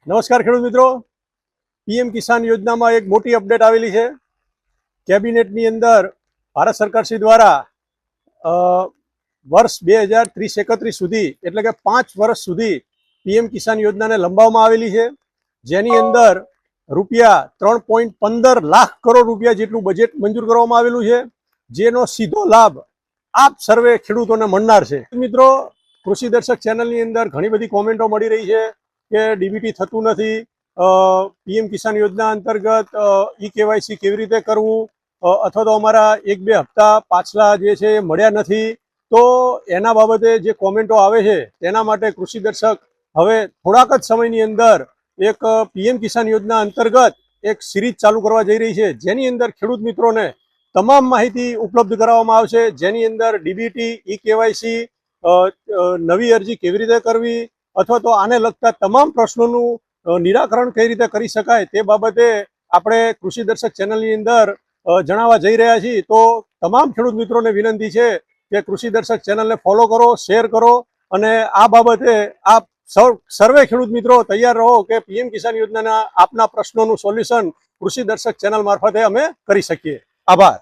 નમસ્કાર ખેડૂત મિત્રો, પીએમ કિસાન યોજનામાં એક મોટી અપડેટ આવેલી છે। કેબિનેટની અંદર ભારત સરકારશ્રી દ્વારા વર્ષ 2030-31 સુધી એટલે કે 5 વર્ષ સુધી પીએમ કિસાન યોજનાને લંબાવવામાં આવેલી છે, જેની અંદર રૂપિયા 3.15 લાખ કરોડ રૂપિયા જેટલું બજેટ મંજૂર કરવામાં આવેલું છે, જેનો સીધો લાભ આપ સર્વે ખેડૂતોને મળનાર છે। મિત્રો, કૃષિ દર્શક ચેનલની અંદર ઘણી બધી કોમેન્ટો મળી રહી છે કે ડીબીટી થતું નથી, પીએમ કિસાન યોજના અંતર્ગત ઈ-કેવાયસી કેવી રીતે કરવું, અથવા તો અમારા 1-2 હપ્તા પાછલા જે છે એ મળ્યા નથી। તો એના બાબતે જે કોમેન્ટો આવે છે તેના માટે કૃષિ દર્શક હવે થોડાક જ સમયની અંદર એક પીએમ કિસાન યોજના અંતર્ગત એક સિરીઝ ચાલુ કરવા જઈ રહી છે, જેની અંદર ખેડૂત મિત્રોને તમામ માહિતી ઉપલબ્ધ કરાવવામાં આવશે, જેની અંદર ડીબીટી, ઈ-કેવાયસી, નવી અરજી કેવી રીતે કરવી અથવા તો આને લગતા તમામ પ્રશ્નોનું નિરાકરણ કઈ રીતે કરી શકાય તે બાબતે આપણે કૃષિ દર્શક ચેનલની અંદર જણાવવા જઈ રહ્યા છીએ। તો તમામ ખેડૂત મિત્રોને વિનંતી છે કે કૃષિ દર્શક ચેનલને ફોલો કરો, શેર કરો અને આ બાબતે આપ સર્વે ખેડૂત મિત્રો તૈયાર રહો કે પીએમ કિસાન યોજનાના આપના પ્રશ્નોનું સોલ્યુશન કૃષિ દર્શક ચેનલ મારફતે અમે કરી શકીએ। આભાર।